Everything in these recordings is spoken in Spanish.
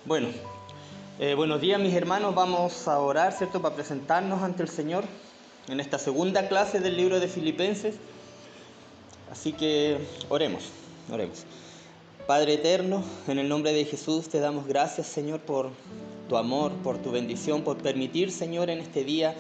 Bueno, buenos días mis hermanos, vamos a orar, ¿cierto? Para presentarnos ante el Señor en esta segunda clase del libro de Filipenses. Así que oremos. Padre eterno, en el nombre de Jesús te damos gracias, Señor, por tu amor, por tu bendición, por permitir, Señor, en este día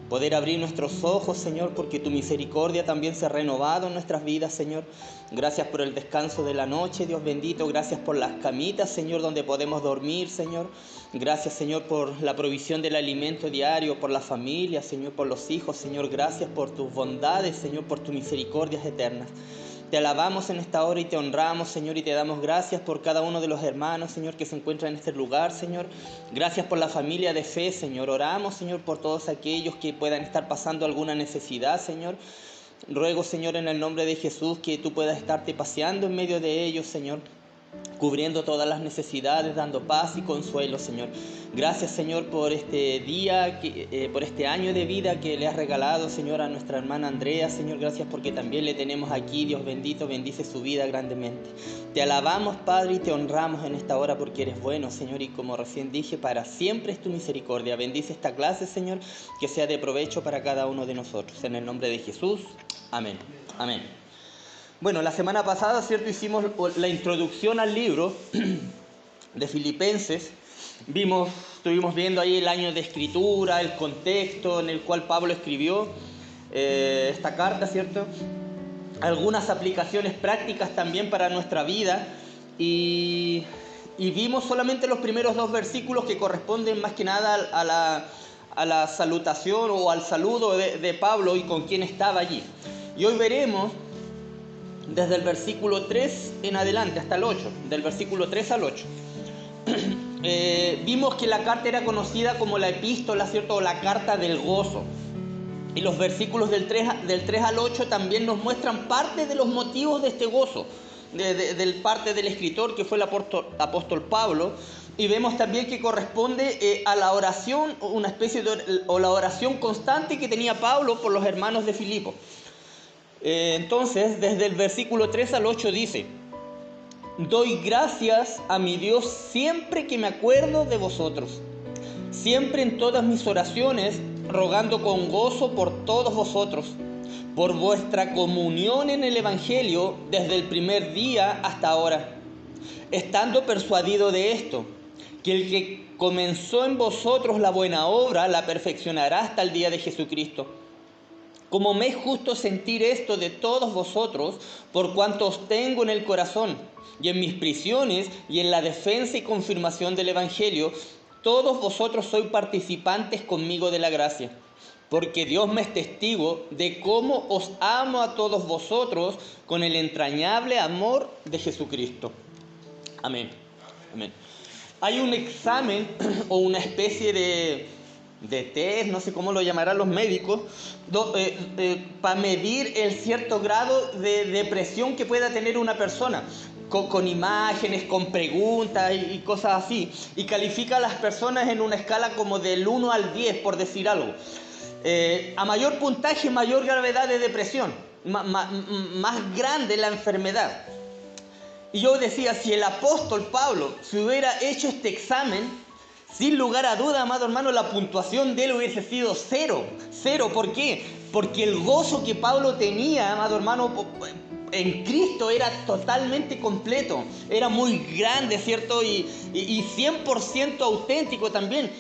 poder abrir nuestros ojos, Señor, porque tu misericordia también se ha renovado en nuestras vidas, Señor. Gracias por el descanso de la noche, Dios bendito. Gracias por las camitas, Señor, donde podemos dormir, Señor. Gracias, Señor, por la provisión del alimento diario, por la familia, Señor, por los hijos, Señor. Gracias por tus bondades, Señor, por tus misericordias eternas. Te alabamos en esta hora y te honramos, Señor, y te damos gracias por cada uno de los hermanos, Señor, que se encuentran en este lugar, Señor. Gracias por la familia de fe, Señor. Oramos, Señor, por todos aquellos que puedan estar pasando alguna necesidad, Señor. Ruego, Señor, en el nombre de Jesús, que tú puedas estarte paseando en medio de ellos, Señor, cubriendo todas las necesidades, dando paz y consuelo, Señor. Gracias, Señor, por este día, por este año de vida que le has regalado, Señor, a nuestra hermana Andrea, Señor. Gracias porque también le tenemos aquí, Dios bendito, bendice su vida grandemente. Te alabamos, Padre, y te honramos en esta hora porque eres bueno, Señor, y como recién dije, para siempre es tu misericordia. Bendice esta clase, Señor, que sea de provecho para cada uno de nosotros. En el nombre de Jesús, amén. Amén. Bueno, la semana pasada, ¿cierto?, hicimos la introducción al libro de Filipenses. Estuvimos viendo ahí el año de escritura, el contexto en el cual Pablo escribió esta carta, ¿cierto? Algunas aplicaciones prácticas también para nuestra vida y vimos solamente los primeros 2 versículos que corresponden más que nada a la salutación o al saludo de Pablo y con quién estaba allí. Y hoy veremos desde el versículo 3 en adelante hasta el 8, del versículo 3 al 8. Vimos que la carta era conocida como la epístola, ¿cierto? O la carta del gozo. Y los versículos del 3 al 8 también nos muestran parte de los motivos de este gozo, de parte del escritor que fue el apóstol Pablo. Y vemos también que corresponde a la oración, una especie o la oración constante que tenía Pablo por los hermanos de Filipo. Entonces, desde el versículo 3 al 8 dice: doy gracias a mi Dios siempre que me acuerdo de vosotros, siempre en todas mis oraciones, rogando con gozo por todos vosotros, por vuestra comunión en el Evangelio desde el primer día hasta ahora, estando persuadido de esto, que el que comenzó en vosotros la buena obra la perfeccionará hasta el día de Jesucristo. Como me es justo sentir esto de todos vosotros, por cuanto os tengo en el corazón, y en mis prisiones, y en la defensa y confirmación del Evangelio, todos vosotros sois participantes conmigo de la gracia. Porque Dios me es testigo de cómo os amo a todos vosotros con el entrañable amor de Jesucristo. Amén. Amén. Hay un examen o una especie de test, no sé cómo lo llamarán los médicos, para medir el cierto grado de depresión que pueda tener una persona, con imágenes, con preguntas y cosas así, y califica a las personas en una escala como del 1 al 10, por decir algo. A mayor puntaje, mayor gravedad de depresión, más grande la enfermedad. Y yo decía, si el apóstol Pablo se hubiera hecho este examen, sin lugar a duda, amado hermano, la puntuación de él hubiese sido 0. 0, ¿por qué? Porque el gozo que Pablo tenía, amado hermano, en Cristo era totalmente completo. Era muy grande, ¿cierto? Y 100% auténtico también.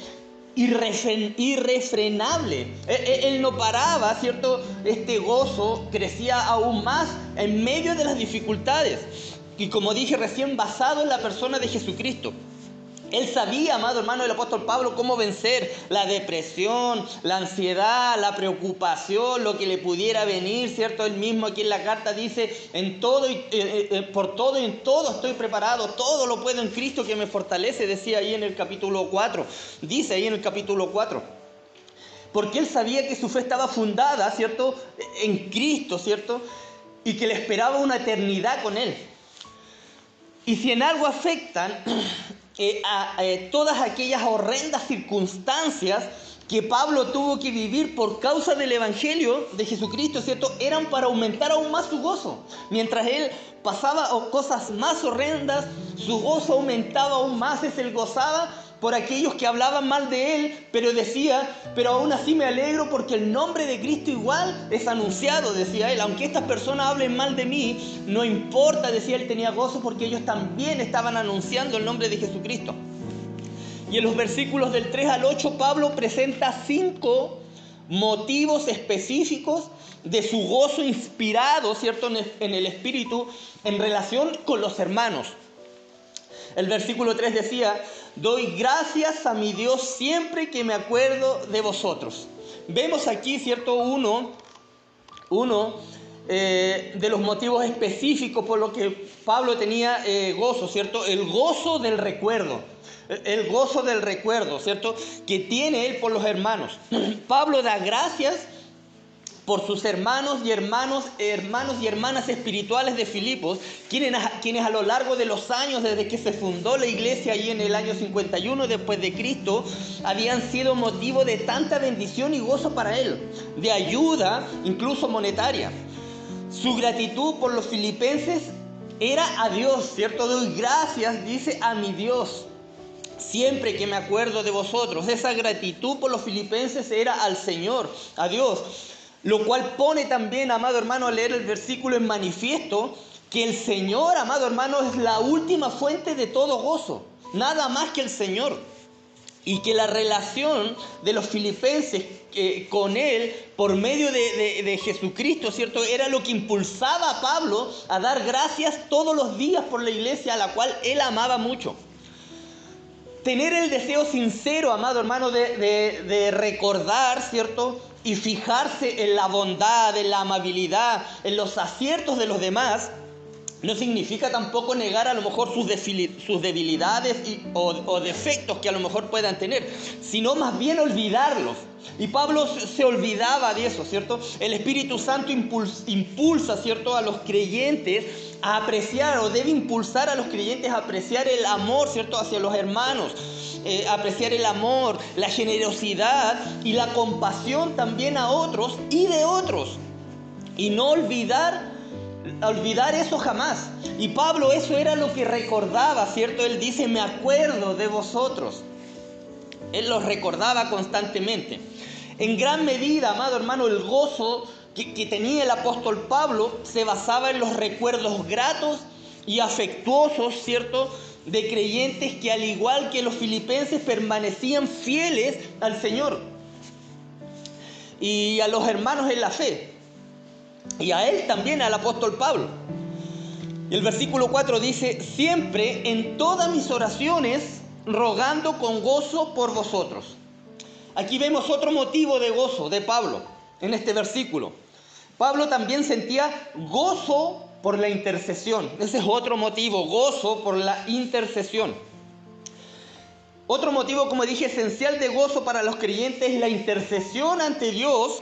Irrefrenable. Él no paraba, ¿cierto? Este gozo crecía aún más en medio de las dificultades. Y como dije recién, basado en la persona de Jesucristo. Él sabía, amado hermano, el apóstol Pablo, cómo vencer la depresión, la ansiedad, la preocupación, lo que le pudiera venir, ¿cierto? Él mismo aquí en la carta dice, en todo por todo y en todo estoy preparado, todo lo puedo en Cristo que me fortalece, decía ahí en el capítulo 4, dice ahí en el capítulo 4. Porque él sabía que su fe estaba fundada, ¿cierto? En Cristo, ¿cierto? Y que le esperaba una eternidad con él. Y si en algo afectan todas aquellas horrendas circunstancias que Pablo tuvo que vivir por causa del Evangelio de Jesucristo, ¿cierto?, eran para aumentar aún más su gozo. Mientras él pasaba cosas más horrendas, Su gozo aumentaba aún más, se gozaba por aquellos que hablaban mal de él, pero decía, pero aún así me alegro porque el nombre de Cristo igual es anunciado, decía él. Aunque estas personas hablen mal de mí, no importa, decía él, tenía gozo porque ellos también estaban anunciando el nombre de Jesucristo. Y en los versículos del 3 al 8, Pablo presenta 5 motivos específicos de su gozo inspirado, ¿cierto?, en el Espíritu en relación con los hermanos. El versículo 3 decía, doy gracias a mi Dios siempre que me acuerdo de vosotros. Vemos aquí, ¿cierto?, uno de los motivos específicos por los que Pablo tenía gozo, ¿cierto? El gozo del recuerdo. El gozo del recuerdo, ¿cierto?, que tiene él por los hermanos. Pablo da gracias por sus hermanos y hermanas espirituales de Filipos, quienes a lo largo de los años, desde que se fundó la iglesia ahí en el año 51 después de Cristo, habían sido motivo de tanta bendición y gozo para él, de ayuda, incluso monetaria. Su gratitud por los filipenses era a Dios, ¿cierto? Doy gracias, dice, a mi Dios, siempre que me acuerdo de vosotros. Esa gratitud por los filipenses era al Señor, a Dios. Lo cual pone también, amado hermano, al leer el versículo en manifiesto, que el Señor, amado hermano, es la última fuente de todo gozo. Nada más que el Señor. Y que la relación de los filipenses con Él, por medio de Jesucristo, ¿cierto?, era lo que impulsaba a Pablo a dar gracias todos los días por la iglesia a la cual él amaba mucho. Tener el deseo sincero, amado hermano, de recordar, ¿cierto?, y fijarse en la bondad, en la amabilidad, en los aciertos de los demás, no significa tampoco negar a lo mejor sus debilidades o defectos que a lo mejor puedan tener, sino más bien olvidarlos. Y Pablo se olvidaba de eso, ¿cierto? El Espíritu Santo impulsa, ¿cierto?, a los creyentes a apreciar, o debe impulsar a los creyentes a apreciar el amor, ¿cierto?, hacia los hermanos, apreciar el amor, la generosidad y la compasión también a otros y de otros. Y no olvidar eso jamás. Y Pablo eso era lo que recordaba, ¿cierto? Él dice, me acuerdo de vosotros. Él los recordaba constantemente. En gran medida, amado hermano, el gozo que tenía el apóstol Pablo se basaba en los recuerdos gratos y afectuosos, ¿cierto?, de creyentes que, al igual que los filipenses, permanecían fieles al Señor y a los hermanos en la fe. Y a él también, al apóstol Pablo. Y el versículo 4 dice, siempre en todas mis oraciones rogando con gozo por vosotros. Aquí vemos otro motivo de gozo de Pablo en este versículo. Pablo también sentía gozo por la intercesión. Ese es otro motivo, gozo por la intercesión. Otro motivo, como dije, esencial de gozo para los creyentes es la intercesión ante Dios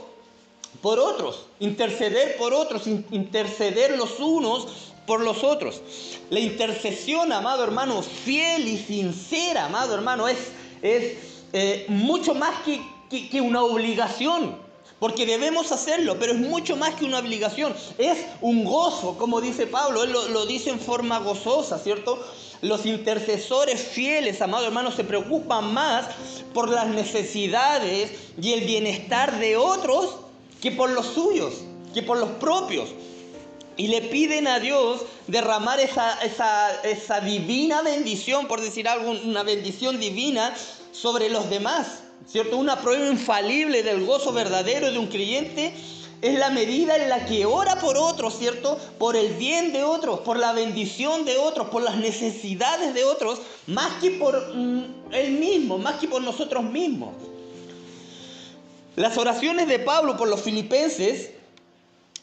por otros, interceder por otros, interceder los unos por los otros. La intercesión, amado hermano, fiel y sincera, amado hermano, es mucho más que una obligación, porque debemos hacerlo, pero es mucho más que una obligación, es un gozo, como dice Pablo, él lo dice en forma gozosa, ¿cierto? Los intercesores fieles, amado hermano, se preocupan más por las necesidades y el bienestar de otros que por los suyos, que por los propios. Y le piden a Dios derramar esa divina bendición, por decir algo, una bendición divina sobre los demás, ¿cierto? Una prueba infalible del gozo verdadero de un creyente es la medida en la que ora por otros, ¿cierto? Por el bien de otros, por la bendición de otros, por las necesidades de otros, más que por él mismo, más que por nosotros mismos. Las oraciones de Pablo por los filipenses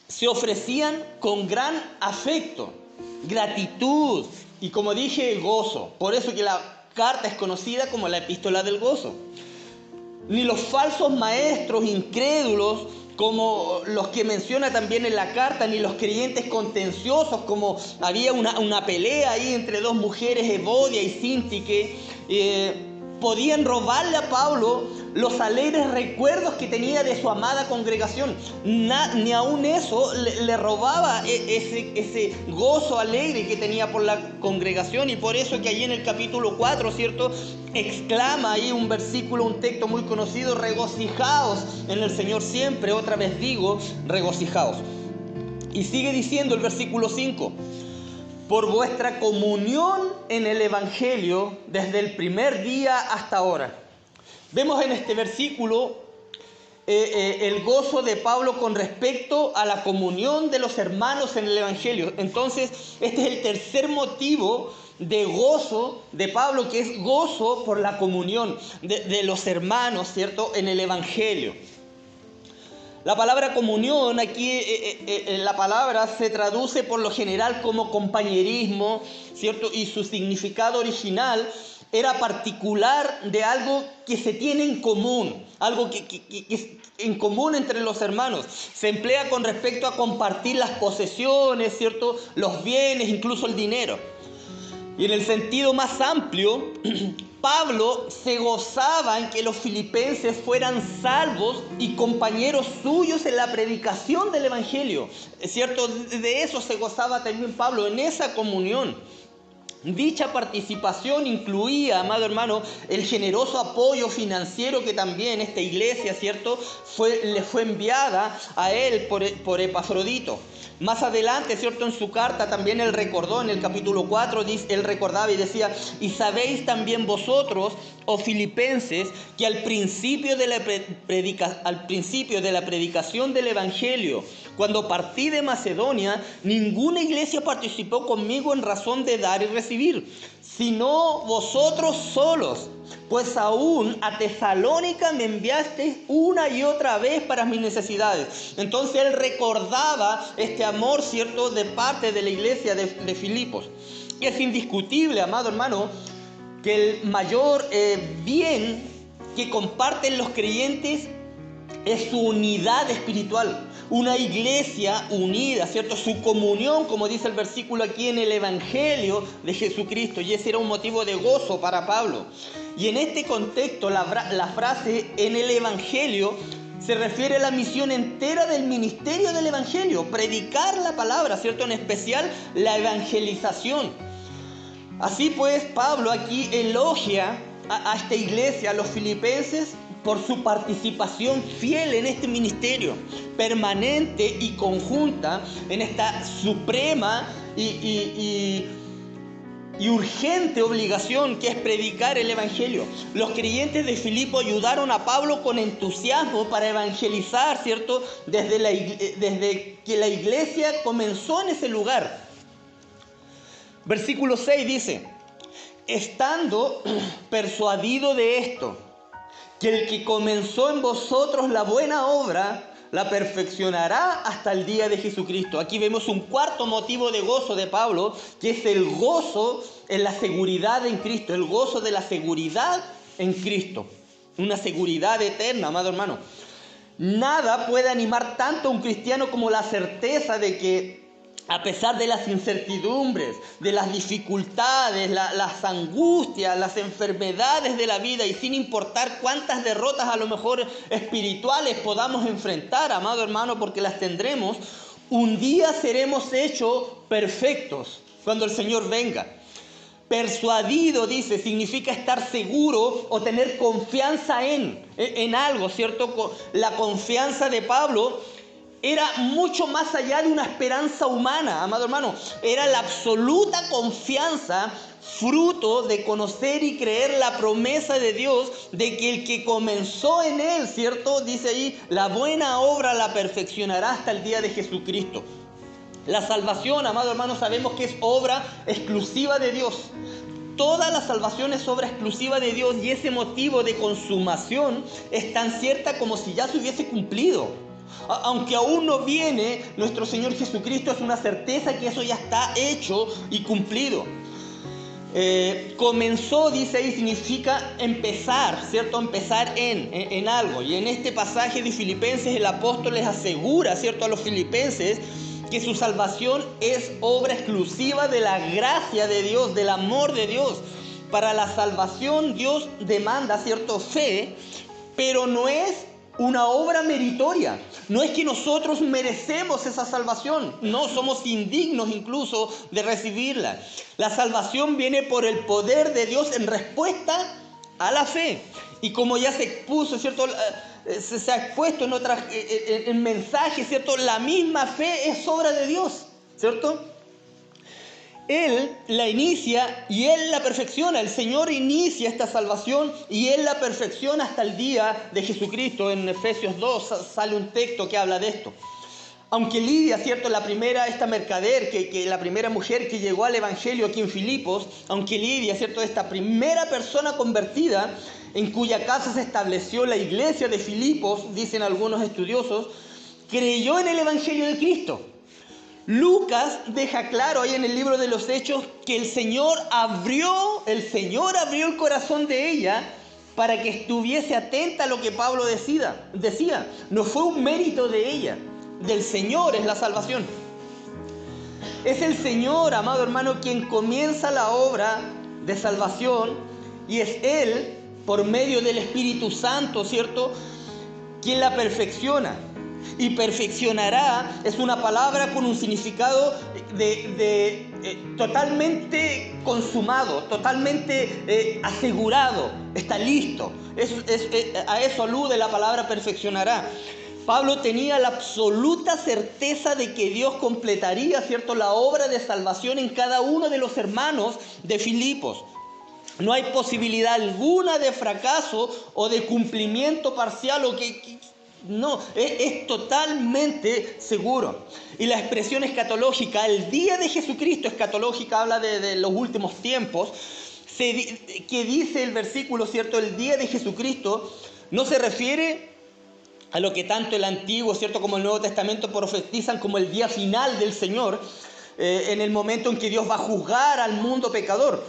se ofrecían con gran afecto, gratitud y, como dije, gozo. Por eso que la carta es conocida como la epístola del gozo. Ni los falsos maestros incrédulos, como los que menciona también en la carta, ni los creyentes contenciosos, como había una pelea ahí entre dos mujeres, Evodia y Síntique, podían robarle a Pablo los alegres recuerdos que tenía de su amada congregación. Ni aun eso le robaba ese gozo alegre que tenía por la congregación. Y por eso que allí en el capítulo 4, ¿cierto?, exclama ahí un versículo, un texto muy conocido: regocijaos en el Señor siempre. Otra vez digo, regocijaos. Y sigue diciendo el versículo 5: por vuestra comunión en el Evangelio desde el primer día hasta ahora. Vemos en este versículo el gozo de Pablo con respecto a la comunión de los hermanos en el Evangelio. Entonces, este es el tercer motivo de gozo de Pablo, que es gozo por la comunión de los hermanos, ¿cierto?, en el Evangelio. La palabra comunión aquí, la palabra se traduce por lo general como compañerismo, ¿cierto? Y su significado original era particular de algo que se tiene en común, algo que es en común entre los hermanos. Se emplea con respecto a compartir las posesiones, ¿cierto?, los bienes, incluso el dinero. Y en el sentido más amplio, Pablo se gozaba en que los filipenses fueran salvos y compañeros suyos en la predicación del Evangelio, ¿cierto? De eso se gozaba también Pablo, en esa comunión. Dicha participación incluía, amado hermano, el generoso apoyo financiero que también esta iglesia, ¿cierto?, le fue enviada a él por Epafrodito. Más adelante, ¿cierto?, en su carta también él recordó, en el capítulo 4, él recordaba y decía: y sabéis también vosotros, oh filipenses, que al principio de la predicación del Evangelio, cuando partí de Macedonia, ninguna iglesia participó conmigo en razón de dar y recibir, sino vosotros solos. Pues aún a Tesalónica me enviasteis una y otra vez para mis necesidades. Entonces él recordaba este amor, ¿cierto?, de parte de la iglesia de Filipos. Y es indiscutible, amado hermano, que el mayor bien que comparten los creyentes es su unidad espiritual. Una iglesia unida, ¿cierto? Su comunión, como dice el versículo aquí, en el Evangelio de Jesucristo. Y ese era un motivo de gozo para Pablo. Y en este contexto, la frase "en el Evangelio" se refiere a la misión entera del ministerio del Evangelio. Predicar la palabra, ¿cierto? En especial la evangelización. Así pues, Pablo aquí elogia a esta iglesia, a los filipenses, por su participación fiel en este ministerio, permanente y conjunta, en esta suprema y urgente obligación que es predicar el Evangelio. Los creyentes de Filipo ayudaron a Pablo con entusiasmo para evangelizar, ¿cierto?, desde que la iglesia comenzó en ese lugar. Versículo 6 dice: estando persuadido de esto, que el que comenzó en vosotros la buena obra, la perfeccionará hasta el día de Jesucristo. Aquí vemos un cuarto motivo de gozo de Pablo, que es el gozo en la seguridad en Cristo, el gozo de la seguridad en Cristo. Una seguridad eterna, amado hermano. Nada puede animar tanto a un cristiano como la certeza de que, a pesar de las incertidumbres, de las dificultades, las angustias, las enfermedades de la vida, y sin importar cuántas derrotas a lo mejor espirituales podamos enfrentar, amado hermano, porque las tendremos, un día seremos hechos perfectos cuando el Señor venga. Persuadido, dice, significa estar seguro o tener confianza en algo, ¿cierto? La confianza de Pablo era mucho más allá de una esperanza humana, amado hermano. Era la absoluta confianza, fruto de conocer y creer la promesa de Dios de que el que comenzó en él, ¿cierto?, dice ahí, la buena obra la perfeccionará hasta el día de Jesucristo. La salvación, amado hermano, sabemos que es obra exclusiva de Dios. Toda la salvación es obra exclusiva de Dios, y ese motivo de consumación es tan cierta como si ya se hubiese cumplido. Aunque aún no viene nuestro Señor Jesucristo, es una certeza que eso ya está hecho y cumplido. Comenzó, dice ahí, significa empezar, ¿cierto? Empezar en algo. Y en este pasaje de Filipenses el apóstol les asegura, ¿cierto?, a los filipenses que su salvación es obra exclusiva de la gracia de Dios, del amor de Dios. Para la salvación Dios demanda, ¿cierto?, fe, pero no es una obra meritoria. No es que nosotros merecemos esa salvación. No, somos indignos incluso de recibirla. La salvación viene por el poder de Dios en respuesta a la fe. Y como ya se expuso, ¿cierto? Se ha expuesto en mensaje, ¿cierto? La misma fe es obra de Dios, ¿cierto? Él la inicia y Él la perfecciona. El Señor inicia esta salvación y Él la perfecciona hasta el día de Jesucristo. En Efesios 2 sale un texto que habla de esto. Aunque Lidia, ¿cierto? La primera, esta mercader, la primera mujer que llegó al Evangelio aquí en Filipos, aunque Lidia, ¿cierto? Esta primera persona convertida, en cuya casa se estableció la iglesia de Filipos, dicen algunos estudiosos, creyó en el Evangelio de Cristo. Lucas deja claro ahí en el libro de los Hechos que el Señor abrió el corazón de ella para que estuviese atenta a lo que Pablo decía. No fue un mérito de ella, del Señor es la salvación. Es el Señor, amado hermano, quien comienza la obra de salvación y es Él, por medio del Espíritu Santo, ¿cierto?, quien la perfecciona. Y perfeccionará es una palabra con un significado totalmente consumado, totalmente asegurado, está listo. A eso alude la palabra perfeccionará. Pablo tenía la absoluta certeza de que Dios completaría, ¿cierto?, la obra de salvación en cada uno de los hermanos de Filipos. No hay posibilidad alguna de fracaso o de cumplimiento parcial no, es totalmente seguro. Y la expresión escatológica, el día de Jesucristo, escatológica habla de los últimos tiempos, que dice el versículo, ¿cierto? El día de Jesucristo no se refiere a lo que tanto el Antiguo, ¿cierto?, como el Nuevo Testamento profetizan como el día final del Señor, en el momento en que Dios va a juzgar al mundo pecador.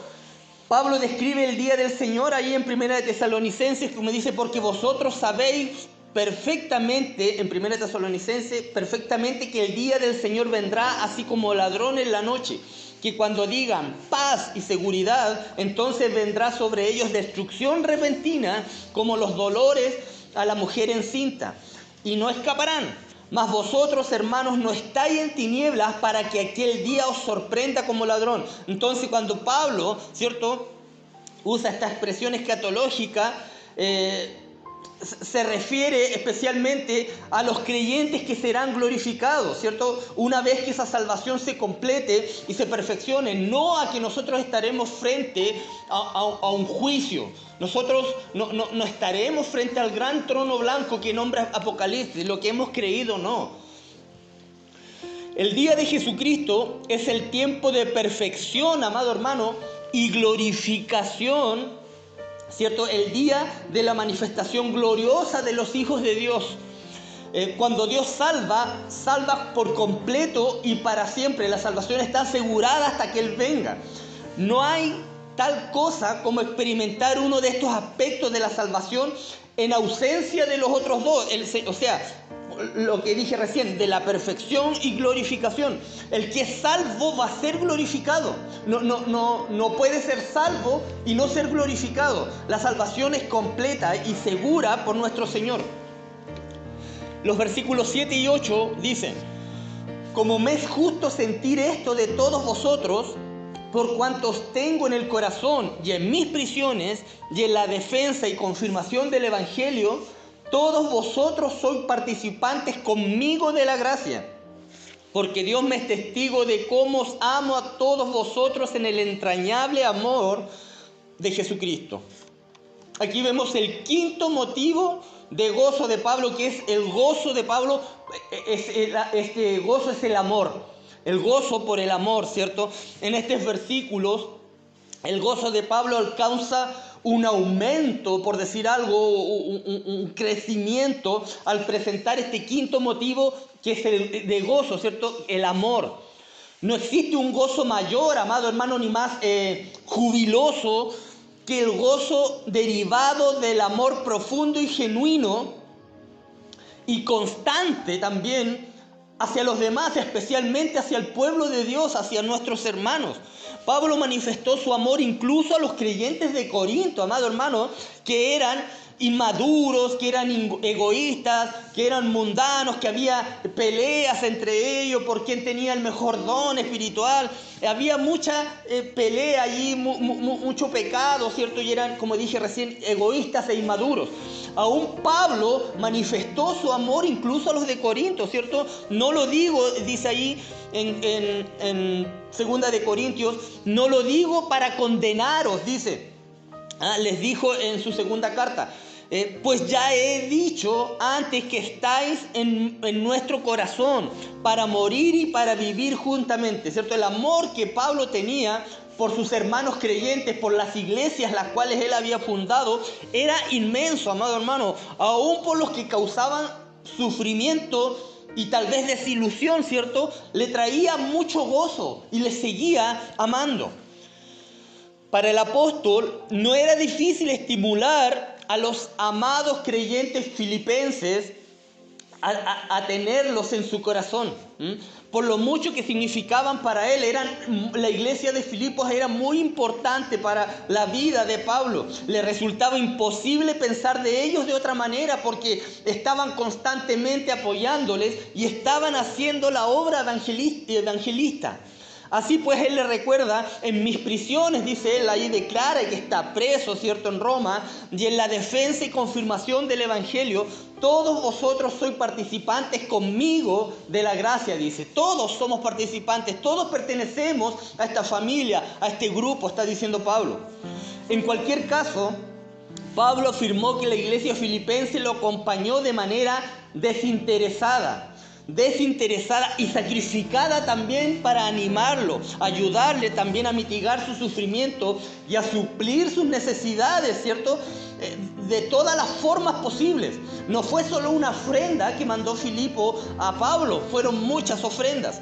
Pablo describe el día del Señor ahí en 1 Tesalonicenses, como dice, porque vosotros sabéis perfectamente, en 1 Tesalonicenses, perfectamente que el día del Señor vendrá así como ladrón en la noche, que cuando digan paz y seguridad, entonces vendrá sobre ellos destrucción repentina, como los dolores a la mujer encinta, y no escaparán. Mas vosotros, hermanos, no estáis en tinieblas para que aquel día os sorprenda como ladrón. Entonces, cuando Pablo, ¿cierto?, usa esta expresión escatológica, se refiere especialmente a los creyentes que serán glorificados, ¿cierto? Una vez que esa salvación se complete y se perfeccione, no a que nosotros estaremos frente a un juicio. Nosotros no estaremos frente al gran trono blanco que nombra Apocalipsis, lo que hemos creído no. El día de Jesucristo es el tiempo de perfección, amado hermano, y glorificación, ¿cierto? El día de la manifestación gloriosa de los hijos de Dios. Cuando Dios salva por completo y para siempre. La salvación está asegurada hasta que Él venga. No hay tal cosa como experimentar uno de estos aspectos de la salvación en ausencia de los otros dos. O sea, lo que dije recién, de la perfección y glorificación. El que es salvo va a ser glorificado. No puede ser salvo y no ser glorificado. La salvación es completa y segura por nuestro Señor. Los versículos 7 y 8 dicen: como me es justo sentir esto de todos vosotros, por cuantos tengo en el corazón y en mis prisiones y en la defensa y confirmación del Evangelio, todos vosotros sois participantes conmigo de la gracia, porque Dios me es testigo de cómo os amo a todos vosotros en el entrañable amor de Jesucristo. Aquí vemos el quinto motivo de gozo de Pablo, que es el gozo de Pablo. Este gozo es el amor, el gozo por el amor, ¿cierto? En estos versículos, el gozo de Pablo alcanza un aumento, por decir algo, un crecimiento al presentar este quinto motivo, que es el de gozo, ¿cierto? El amor. No existe un gozo mayor, amado hermano, ni más jubiloso que el gozo derivado del amor profundo y genuino y constante también hacia los demás, especialmente hacia el pueblo de Dios, hacia nuestros hermanos. Pablo manifestó su amor incluso a los creyentes de Corinto, amado hermano, que eran inmaduros, que eran egoístas, que eran mundanos, que había peleas entre ellos por quién tenía el mejor don espiritual. Había mucha pelea allí, mucho pecado, ¿cierto? Y eran, como dije recién, egoístas e inmaduros. Aún Pablo manifestó su amor incluso a los de Corinto, ¿cierto? No lo digo, dice ahí en 2 de Corintios, no lo digo para condenaros, dice. Les dijo en su segunda carta, pues ya he dicho antes que estáis en nuestro corazón para morir y para vivir juntamente, ¿cierto? El amor que Pablo tenía por sus hermanos creyentes, por las iglesias las cuales él había fundado, era inmenso, amado hermano, aún por los que causaban sufrimiento y tal vez desilusión, ¿cierto? Le traía mucho gozo y le seguía amando. Para el apóstol no era difícil estimular a los amados creyentes filipenses a tenerlos en su corazón. Por lo mucho que significaban para él, la iglesia de Filipos era muy importante para la vida de Pablo. Le resultaba imposible pensar de ellos de otra manera porque estaban constantemente apoyándoles y estaban haciendo la obra evangelista. Así pues él le recuerda, en mis prisiones, dice él, ahí declara que está preso, ¿cierto?, en Roma, y en la defensa y confirmación del evangelio, todos vosotros sois participantes conmigo de la gracia, dice. Todos somos participantes, todos pertenecemos a esta familia, a este grupo, está diciendo Pablo. En cualquier caso, Pablo afirmó que la iglesia filipense lo acompañó de manera desinteresada y sacrificada también para animarlo, ayudarle también a mitigar su sufrimiento y a suplir sus necesidades, ¿cierto? De todas las formas posibles. No fue solo una ofrenda que mandó Filipo a Pablo, fueron muchas ofrendas.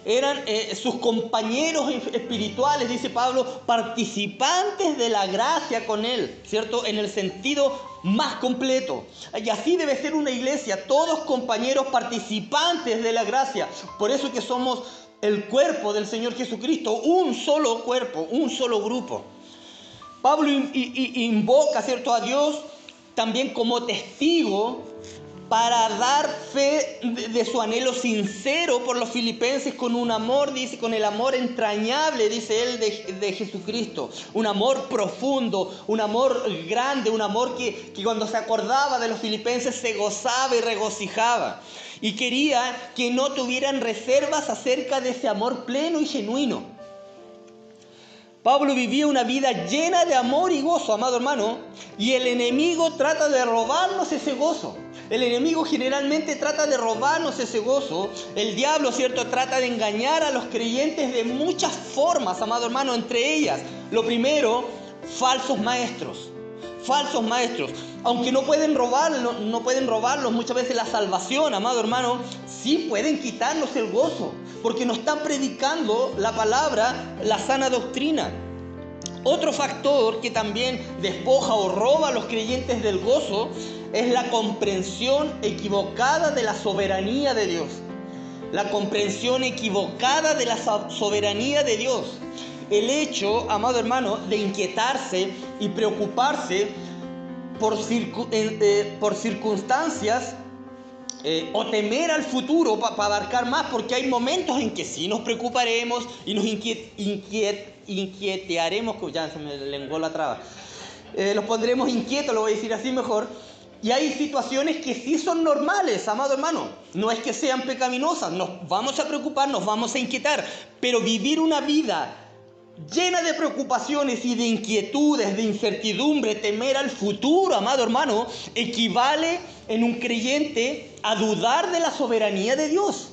Eran sus compañeros espirituales, dice Pablo, participantes de la gracia con él, ¿cierto? En el sentido más completo. Y así debe ser una iglesia, todos compañeros participantes de la gracia. Por eso que somos el cuerpo del Señor Jesucristo, un solo cuerpo, un solo grupo. Pablo invoca, ¿cierto?, a Dios también como testigo para dar fe de su anhelo sincero por los filipenses con un amor, dice, con el amor entrañable, dice él, de Jesucristo. Un amor profundo, un amor grande, un amor que cuando se acordaba de los filipenses se gozaba y regocijaba. Y quería que no tuvieran reservas acerca de ese amor pleno y genuino. Pablo vivía una vida llena de amor y gozo, amado hermano, y el enemigo trata de robarnos ese gozo. El enemigo generalmente trata de robarnos ese gozo. El diablo, ¿cierto?, trata de engañar a los creyentes de muchas formas, amado hermano, entre ellas, lo primero, falsos maestros. Falsos maestros, aunque no pueden robarlos muchas veces la salvación, amado hermano, sí pueden quitarnos el gozo, porque nos están predicando la palabra, la sana doctrina. Otro factor que también despoja o roba a los creyentes del gozo es la comprensión equivocada de la soberanía de Dios. La comprensión equivocada de la soberanía de Dios. El hecho, amado hermano, de inquietarse y preocuparse por circunstancias o temer al futuro para abarcar más, porque hay momentos en que sí nos preocuparemos y nos inquietaremos, ya se me lenguó la traba, los pondremos inquietos, lo voy a decir así mejor. Y hay situaciones que sí son normales, amado hermano. No es que sean pecaminosas, nos vamos a preocupar, nos vamos a inquietar, pero vivir una vida llena de preocupaciones y de inquietudes, de incertidumbre, temer al futuro, amado hermano, equivale en un creyente a dudar de la soberanía de Dios.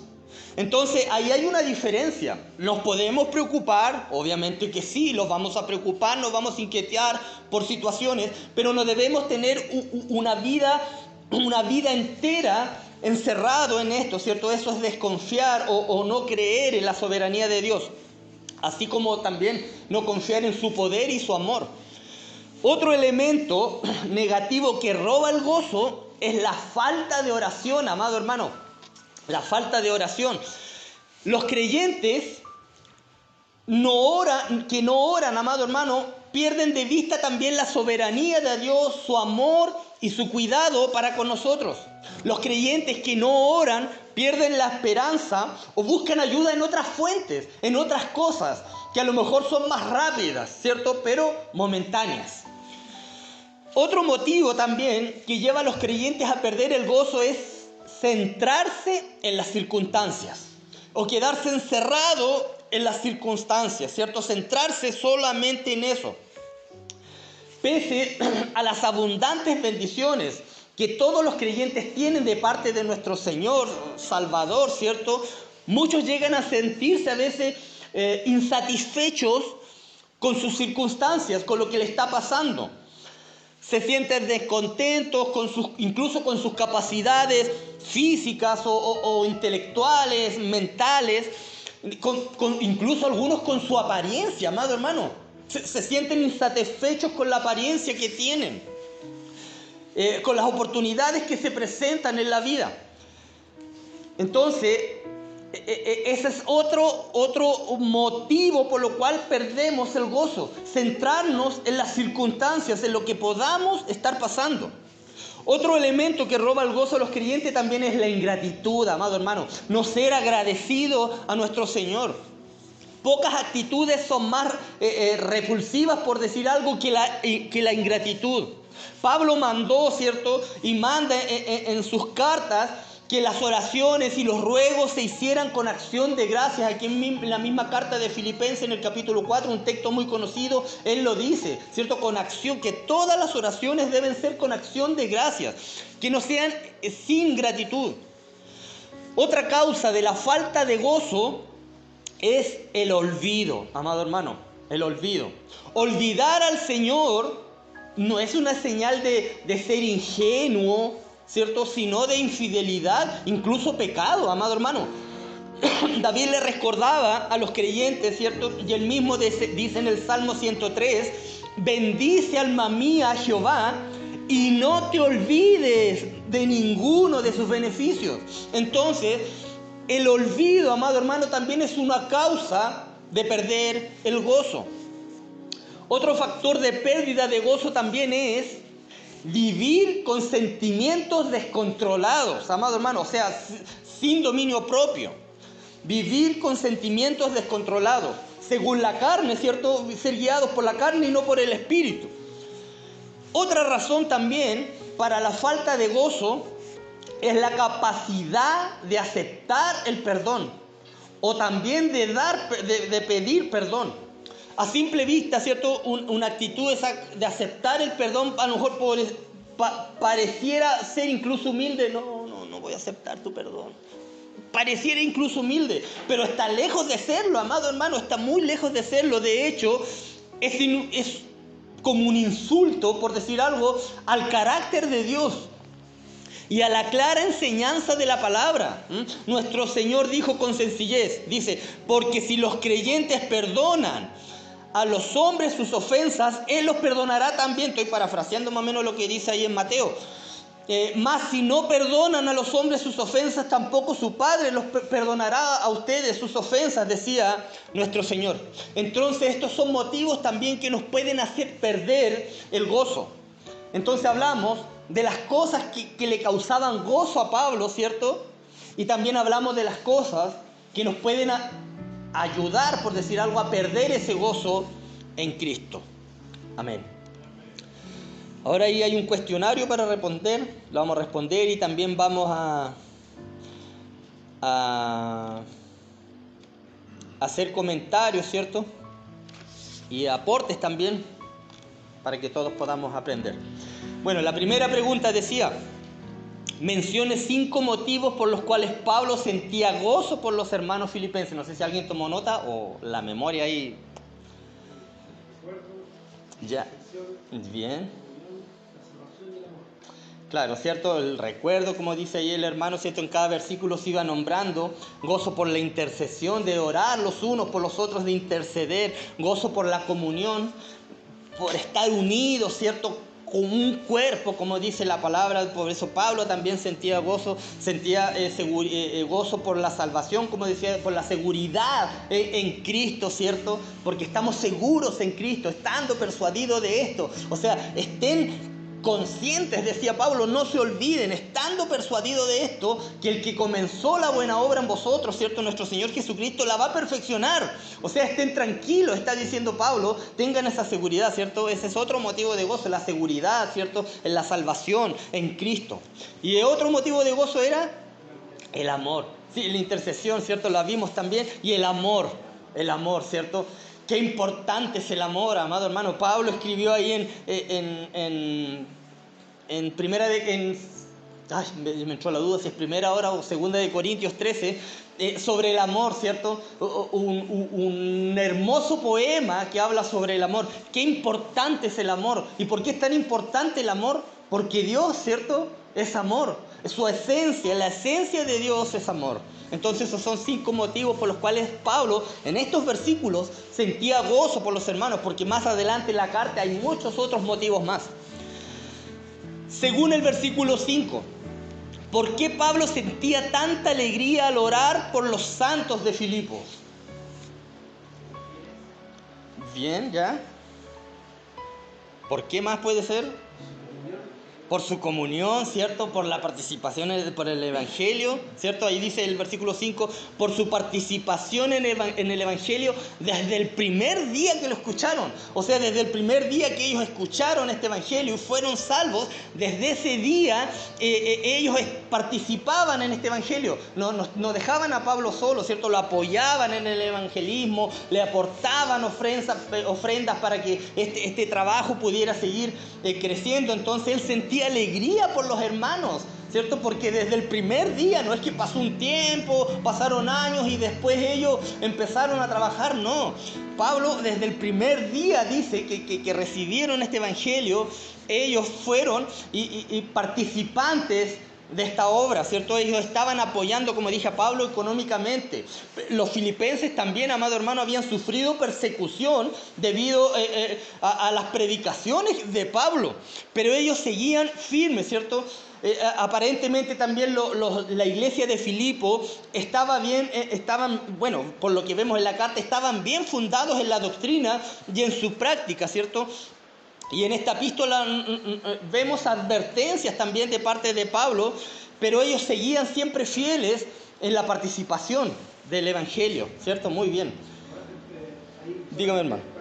Entonces ahí hay una diferencia. Nos podemos preocupar, obviamente que sí, nos vamos a preocupar, nos vamos a inquietar por situaciones, pero no debemos tener una vida entera encerrado en esto, ¿cierto? Eso es desconfiar o no creer en la soberanía de Dios. Así como también no confiar en su poder y su amor. Otro elemento negativo que roba el gozo es la falta de oración, amado hermano. La falta de oración. Los creyentes que no oran, amado hermano, pierden de vista también la soberanía de Dios, su amor y su cuidado para con nosotros. Los creyentes que no oran pierden la esperanza o buscan ayuda en otras fuentes, en otras cosas que a lo mejor son más rápidas, ¿cierto? Pero momentáneas. Otro motivo también que lleva a los creyentes a perder el gozo es centrarse en las circunstancias o quedarse encerrado en las circunstancias, ¿cierto? Centrarse solamente en eso. Pese a las abundantes bendiciones que todos los creyentes tienen de parte de nuestro Señor Salvador, ¿cierto? Muchos llegan a sentirse a veces insatisfechos con sus circunstancias, con lo que le está pasando. Se sienten descontentos incluso con sus capacidades físicas o intelectuales, mentales, incluso algunos con su apariencia, amado hermano. Se sienten insatisfechos con la apariencia que tienen, con las oportunidades que se presentan en la vida. Entonces, ese es otro motivo por lo cual perdemos el gozo. Centrarnos en las circunstancias, en lo que podamos estar pasando. Otro elemento que roba el gozo a los creyentes también es la ingratitud, amado hermano. No ser agradecido a nuestro Señor. Pocas actitudes son más repulsivas, por decir algo, que la ingratitud. Pablo mandó, ¿cierto? Y manda en sus cartas que las oraciones y los ruegos se hicieran con acción de gracias. Aquí en la misma carta de Filipenses, en el capítulo 4, un texto muy conocido, él lo dice, ¿cierto? Con acción, que todas las oraciones deben ser con acción de gracias, que no sean sin gratitud. Otra causa de la falta de gozo es el olvido, amado hermano, el olvido. Olvidar al Señor no es una señal de ser ingenuo, ¿cierto? Sino de infidelidad, incluso pecado, amado hermano. David le recordaba a los creyentes, ¿cierto? Y él mismo dice en el Salmo 103, bendice alma mía a Jehová y no te olvides de ninguno de sus beneficios. Entonces, el olvido, amado hermano, también es una causa de perder el gozo. Otro factor de pérdida de gozo también es vivir con sentimientos descontrolados, amado hermano, o sea, sin dominio propio. Vivir con sentimientos descontrolados, según la carne, ¿cierto? Ser guiados por la carne y no por el espíritu. Otra razón también para la falta de gozo es la capacidad de aceptar el perdón o también de pedir perdón. A simple vista, ¿cierto? Una actitud de aceptar el perdón a lo mejor pareciera ser incluso humilde. No voy a aceptar tu perdón. Pareciera incluso humilde, pero está lejos de serlo, amado hermano, está muy lejos de serlo. De hecho, es como un insulto, por decir algo, al carácter de Dios y a la clara enseñanza de la palabra. Nuestro Señor dijo con sencillez, dice, porque si los creyentes perdonan a los hombres sus ofensas, Él los perdonará también. Estoy parafraseando más o menos lo que dice ahí en Mateo. Mas si no perdonan a los hombres sus ofensas, tampoco su Padre los perdonará a ustedes sus ofensas, decía nuestro Señor. Entonces estos son motivos también que nos pueden hacer perder el gozo. Entonces hablamos de las cosas que le causaban gozo a Pablo, ¿cierto? Y también hablamos de las cosas que nos pueden ayudar, por decir algo, a perder ese gozo en Cristo. Amén. Ahora ahí hay un cuestionario para responder, lo vamos a responder y también vamos a hacer comentarios, ¿cierto? Y aportes también para que todos podamos aprender. Bueno, la primera pregunta decía, mencione 5 motivos por los cuales Pablo sentía gozo por los hermanos filipenses. No sé si alguien tomó nota o la memoria ahí. Ya, bien. Claro, ¿cierto? El recuerdo, como dice ahí el hermano, ¿cierto? En cada versículo se iba nombrando gozo por la intercesión, de orar los unos por los otros, de interceder, gozo por la comunión, por estar unidos, ¿cierto? con un cuerpo, como dice la palabra. Por eso Pablo también sentía gozo, gozo por la salvación, como decía, por la seguridad en Cristo, ¿cierto? Porque estamos seguros en Cristo, estando persuadidos de esto. O sea, estén conscientes, decía Pablo, no se olviden, estando persuadidos de esto, que el que comenzó la buena obra en vosotros, ¿cierto? Nuestro Señor Jesucristo la va a perfeccionar. O sea, estén tranquilos, está diciendo Pablo, tengan esa seguridad, ¿cierto? Ese es otro motivo de gozo, la seguridad, ¿cierto? En la salvación, en Cristo. Y otro motivo de gozo era el amor. Sí, la intercesión, ¿cierto? La vimos también. Y el amor, ¿cierto? Qué importante es el amor, amado hermano. Pablo escribió ahí en primera de... me entró la duda si es primera ahora o segunda de Corintios 13, sobre el amor, ¿cierto? Un hermoso poema que habla sobre el amor. Qué importante es el amor. ¿Y por qué es tan importante el amor? Porque Dios, ¿cierto? Es amor. Su esencia, la esencia de Dios es amor. Entonces esos son 5 motivos por los cuales Pablo en estos versículos sentía gozo por los hermanos, porque más adelante en la carta hay muchos otros motivos más. Según el versículo 5, ¿por qué Pablo sentía tanta alegría al orar por los santos de Filipos? Bien, ¿ya? ¿Por qué más puede ser? Por su comunión, ¿cierto? Por la participación, por el Evangelio, ¿cierto? Ahí dice el versículo 5, por su participación en el Evangelio desde el primer día que lo escucharon. O sea, desde el primer día que ellos escucharon este Evangelio y fueron salvos, desde ese día ellos participaban en este Evangelio. No dejaban a Pablo solo, ¿cierto? Lo apoyaban en el evangelismo, le aportaban ofrendas para que este trabajo pudiera seguir creciendo. Entonces él sentía alegría por los hermanos, ¿cierto? Porque desde el primer día, no es que pasó un tiempo, pasaron años y después ellos empezaron a trabajar, no. Pablo desde el primer día dice que recibieron este evangelio, ellos fueron y participantes de esta obra, ¿cierto? Ellos estaban apoyando, como dije a Pablo, económicamente. Los filipenses también, amado hermano, habían sufrido persecución debido a las predicaciones de Pablo, pero ellos seguían firmes, ¿cierto? Aparentemente también la iglesia de Filipo bueno, por lo que vemos en la carta, estaban bien fundados en la doctrina y en su práctica, ¿cierto? Y en esta epístola vemos advertencias también de parte de Pablo, pero ellos seguían siempre fieles en la participación del Evangelio, ¿cierto? Muy bien. Dígame, hermano.